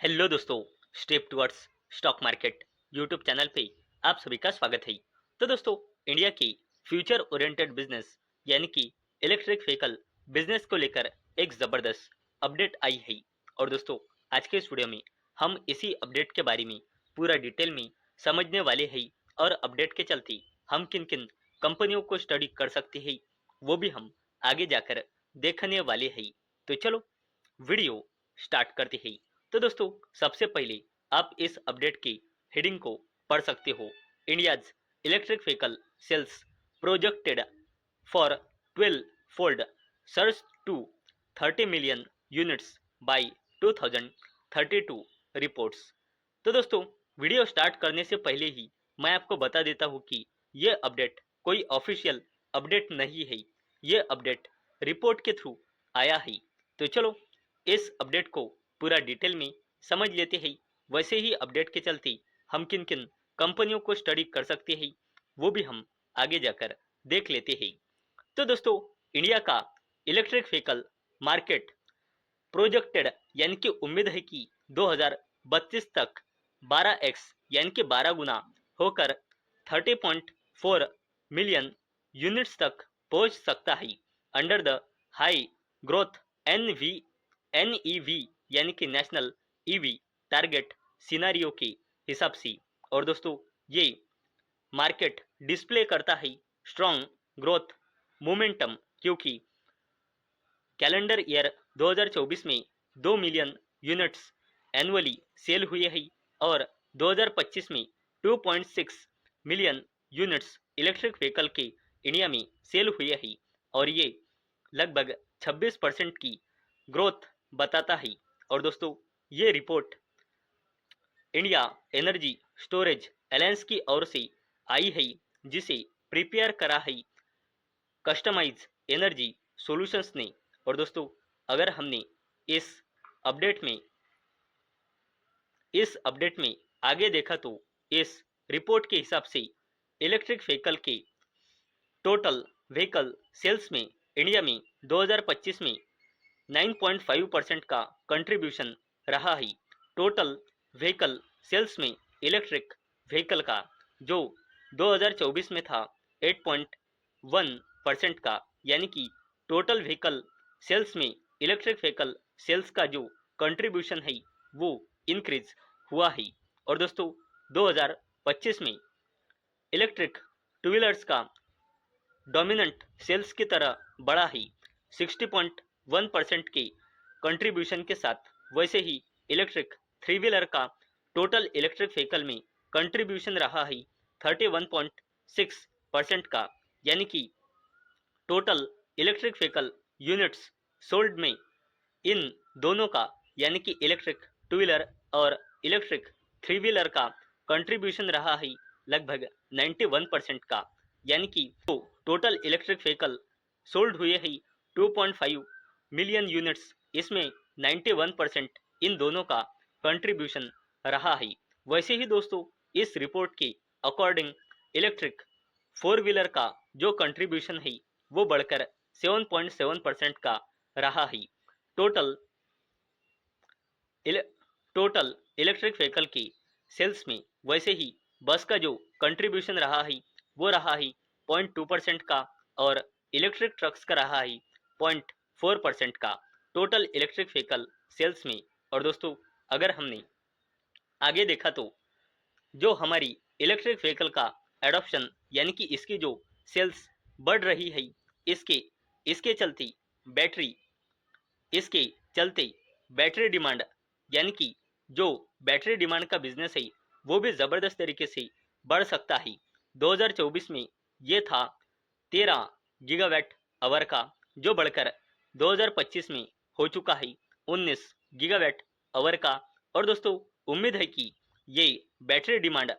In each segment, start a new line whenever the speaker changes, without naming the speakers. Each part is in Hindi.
हेलो दोस्तों, step towards stock market YouTube channel पे आप सभी का स्वागत है। तो दोस्तों, इंडिया की फ्यूचर ओरिएंटेड बिजनेस यानी कि इलेक्ट्रिक व्हीकल बिजनेस को लेकर एक ज़बरदस्त अपडेट आई है। और दोस्तों, आज के इस वीडियो में हम इसी अपडेट के बारे में पूरा डिटेल में समझने वाले हैं और अपडेट के चलते हम किन किन कंपनियों को स्टडी कर सकते हैं वो भी हम आगे जाकर देखने वाले हैं। तो चलो वीडियो स्टार्ट करते हैं। तो दोस्तों, सबसे पहले आप इस अपडेट की हेडिंग को पढ़ सकते हो। India's electric vehicle sales projected for 12 fold surge to 30 million units by 2032 reports. तो दोस्तों, वीडियो स्टार्ट करने से पहले ही मैं आपको बता देता हूँ कि यह अपडेट कोई ऑफिशियल अपडेट नहीं है। यह अपडेट रिपोर्ट के थ्रू आया है। तो चलो इस अपडेट को पूरा डिटेल में समझ लेते हैं। वैसे ही अपडेट के चलते हम किन किन कंपनियों को स्टडी कर सकते हैं वो भी हम आगे जाकर देख लेते हैं। तो दोस्तों, इंडिया का इलेक्ट्रिक व्हीकल मार्केट प्रोजेक्टेड यानी कि उम्मीद है कि 2032 तक 12x यानी कि 12 गुना होकर 30.4 मिलियन यूनिट्स तक पहुंच सकता है under the high growth NEV यानी कि नेशनल ईवी टारगेट सिनारियो के हिसाब से। और दोस्तों, ये मार्केट डिस्प्ले करता है स्ट्रॉन्ग ग्रोथ मोमेंटम, क्योंकि कैलेंडर ईयर 2024 में 2 मिलियन यूनिट्स एनुअली सेल हुए हैं और 2025 में 2.6 मिलियन यूनिट्स इलेक्ट्रिक व्हीकल के इंडिया में सेल हुए हैं और ये लगभग 26% की ग्रोथ बताता है। और दोस्तों, ये report India energy storage alliance की ओर से आई है, जिसे प्रिपेयर करा है कस्टमाइज एनर्जी सॉल्यूशंस ने। और दोस्तों, अगर हमने इस अपडेट में इस अपडेट में आगे देखा तो इस रिपोर्ट के हिसाब से इलेक्ट्रिक व्हीकल के टोटल व्हीकल सेल्स में इंडिया में 2025 में 9.5% का कंट्रीब्यूशन रहा है। टोटल व्हीकल सेल्स में इलेक्ट्रिक व्हीकल का जो 2024 में था 8.1% का, यानी कि टोटल व्हीकल सेल्स में इलेक्ट्रिक व्हीकल सेल्स का जो कंट्रीब्यूशन है वो इंक्रीज हुआ है। और दोस्तों, 2025 में इलेक्ट्रिक टू व्हीलर्स का डोमिनेंट सेल्स की तरह बढ़ा है 60.1% के कंट्रीब्यूशन के साथ। वैसे ही इलेक्ट्रिक थ्री व्हीलर का टोटल इलेक्ट्रिक व्हीकल में कंट्रीब्यूशन रहा है 31.6% का, यानी कि total electric vehicle units sold में इन दोनों का यानी कि इलेक्ट्रिक टू व्हीलर और इलेक्ट्रिक थ्री व्हीलर का कंट्रीब्यूशन रहा है लगभग 91% का, यानी कि तो टोटल इलेक्ट्रिक व्हीकल सोल्ड हुए हैं 2.5 मिलियन यूनिट्स, इसमें 91% इन दोनों का कंट्रीब्यूशन रहा है। वैसे ही दोस्तों, इस रिपोर्ट के अकॉर्डिंग इलेक्ट्रिक फोर व्हीलर का जो कंट्रीब्यूशन है वो बढ़कर 7.7% का रहा है टोटल इले, टोटल इलेक्ट्रिक व्हीकल की सेल्स में। वैसे ही बस का जो कंट्रीब्यूशन रहा है वो रहा है 0.2% का और इलेक्ट्रिक ट्रक्स का रहा है 0.4% का टोटल इलेक्ट्रिक व्हीकल सेल्स में। और दोस्तों, अगर हमने आगे देखा तो जो हमारी इलेक्ट्रिक व्हीकल का एडॉप्शन यानी कि इसकी जो सेल्स बढ़ रही है, इसके इसके चलते बैटरी इसके चलते बैटरी डिमांड यानी कि जो बैटरी डिमांड का बिजनेस है वो भी ज़बरदस्त तरीके से बढ़ सकता है। 2024 में ये था 13 गीगावाट आवर का, जो बढ़कर 2025 में हो चुका है 19 गीगावाट आवर का। और दोस्तों, उम्मीद है कि ये बैटरी डिमांड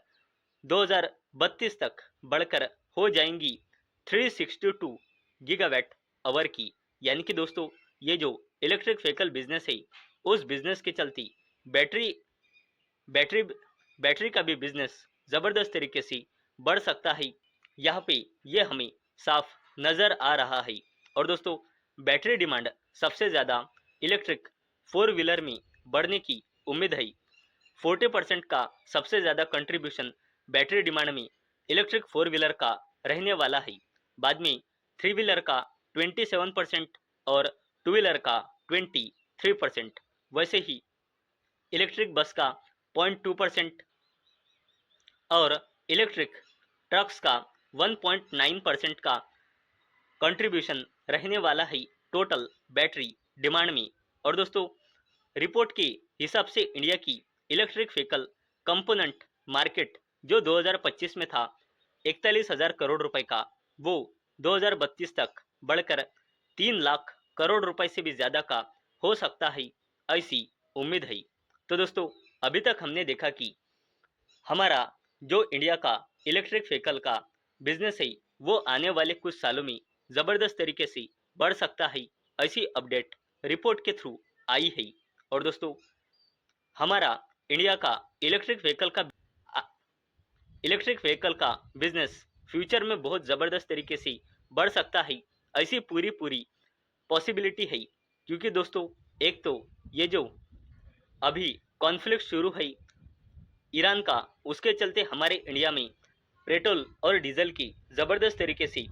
2032 तक बढ़कर हो जाएंगी 362 गीगावाट आवर की, यानी कि दोस्तों, ये जो इलेक्ट्रिक व्हीकल बिजनेस है उस बिजनेस के चलते बैटरी बैटरी बैटरी का भी बिजनेस ज़बरदस्त तरीके से बढ़ सकता है। यहाँ पे ये हमें साफ नज़र आ रहा है। और दोस्तों, बैटरी डिमांड सबसे ज़्यादा इलेक्ट्रिक फोर व्हीलर में बढ़ने की उम्मीद है 40% का सबसे ज़्यादा कंट्रीब्यूशन बैटरी डिमांड में इलेक्ट्रिक 4 व्हीलर का रहने वाला है। बाद में 3 व्हीलर का 27% और 2 व्हीलर का 23%। वैसे ही इलेक्ट्रिक बस का 0.2% और इलेक्ट्रिक ट्रक्स का 1.9% का कंट्रीब्यूशन रहने वाला है टोटल बैटरी डिमांड में। और दोस्तों, रिपोर्ट के हिसाब से इंडिया की इलेक्ट्रिक व्हीकल कंपोनेंट मार्केट जो 2025 में था 41,000 करोड़ रुपए का, वो 2032 तक बढ़कर 3 लाख करोड़ रुपए से भी ज़्यादा का हो सकता है, ऐसी उम्मीद है। तो दोस्तों, अभी तक हमने देखा कि हमारा जो इंडिया का इलेक्ट्रिक व्हीकल का बिजनेस है वो आने वाले कुछ सालों में ज़बरदस्त तरीके से बढ़ सकता है, ऐसी अपडेट रिपोर्ट के थ्रू आई है। और दोस्तों, हमारा इंडिया का इलेक्ट्रिक व्हीकल का बिजनेस फ्यूचर में बहुत ज़बरदस्त तरीके से बढ़ सकता है, ऐसी पूरी पॉसिबिलिटी है। क्योंकि दोस्तों, एक तो ये जो अभी कॉन्फ्लिक्ट शुरू है ईरान का, उसके चलते हमारे इंडिया में पेट्रोल और डीजल की ज़बरदस्त तरीके से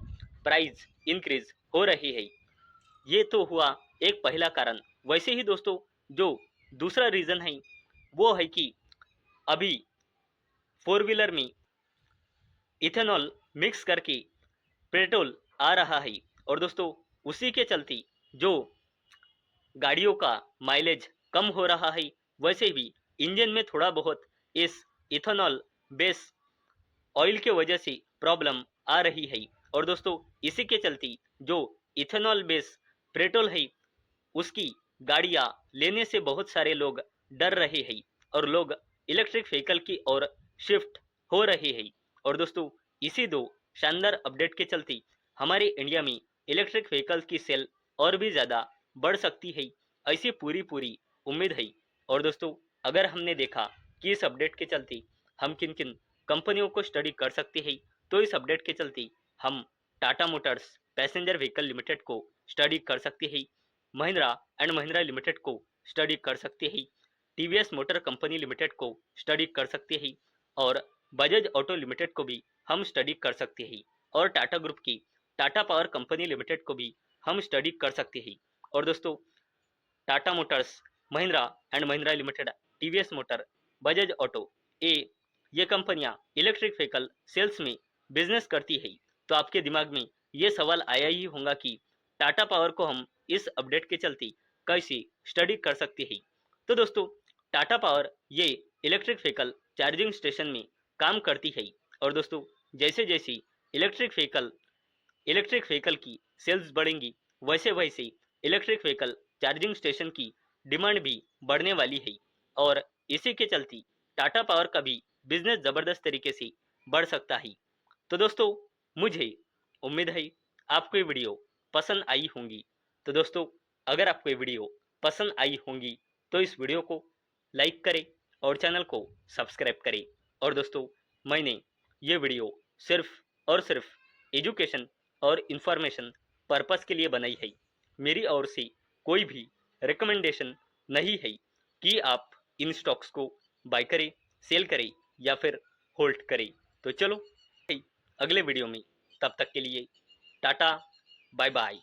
प्राइस इंक्रीज हो रही है। ये तो हुआ एक पहला कारण। वैसे ही दोस्तों, जो दूसरा रीज़न है वो है कि अभी 4 व्हीलर में इथेनॉल मिक्स करके पेट्रोल आ रहा है। और दोस्तों, उसी के चलते जो गाड़ियों का माइलेज कम हो रहा है, वैसे भी इंजन में थोड़ा बहुत इस इथेनॉल बेस ऑयल के वजह से प्रॉब्लम आ रही है। और दोस्तों, इसी के चलते जो इथेनॉल बेस पेट्रोल है उसकी गाड़ियां लेने से बहुत सारे लोग डर रहे हैं और लोग इलेक्ट्रिक व्हीकल की ओर शिफ्ट हो रहे हैं। और दोस्तों, इसी दो शानदार अपडेट के चलते हमारे इंडिया में इलेक्ट्रिक व्हीकल की सेल और भी ज़्यादा बढ़ सकती है, ऐसी पूरी उम्मीद है। और दोस्तों, अगर हमने देखा कि इस अपडेट के चलते हम किन किन कंपनियों को स्टडी कर सकते हैं, तो इस अपडेट के चलते हम Tata Motors passenger vehicle limited को स्टडी कर सकते हैं, महिंद्रा एंड महिंद्रा लिमिटेड को स्टडी कर सकते हैं, टीवीएस मोटर कंपनी लिमिटेड को स्टडी कर सकते हैं और बजाज ऑटो लिमिटेड को भी हम स्टडी कर सकते हैं और टाटा ग्रुप की टाटा पावर कंपनी लिमिटेड को भी हम स्टडी कर सकते हैं। और दोस्तों, Tata Motors, Mahindra and Mahindra limited, TVS motor, Bajaj auto, ये कंपनियां इलेक्ट्रिक व्हीकल सेल्स में बिजनेस करती है। तो आपके दिमाग में ये सवाल आया ही होगा कि टाटा पावर को हम इस अपडेट के चलते कैसे स्टडी कर सकते हैं। तो दोस्तों, टाटा पावर ये इलेक्ट्रिक व्हीकल चार्जिंग स्टेशन में काम करती है। और दोस्तों, जैसे जैसे इलेक्ट्रिक व्हीकल इलेक्ट्रिक व्हीकल की सेल्स बढ़ेंगी, वैसे वैसे इलेक्ट्रिक व्हीकल चार्जिंग स्टेशन की डिमांड भी बढ़ने वाली है और इसी के चलते टाटा पावर का भी बिजनेस ज़बरदस्त तरीके से बढ़ सकता है। तो दोस्तों, मुझे उम्मीद है आपको ये वीडियो पसंद आई होंगी। तो दोस्तों, अगर आपको ये वीडियो पसंद आई होंगी तो इस वीडियो को लाइक करें और चैनल को सब्सक्राइब करें। और दोस्तों, मैंने ये वीडियो सिर्फ और सिर्फ एजुकेशन और इंफॉर्मेशन पर्पस के लिए बनाई है। मेरी ओर से कोई भी रिकमेंडेशन नहीं है कि आप इन स्टॉक्स को बाय करें, सेल करें या फिर होल्ड करें। तो चलो अगले वीडियो में, तब तक के लिए टाटा, बाय बाय।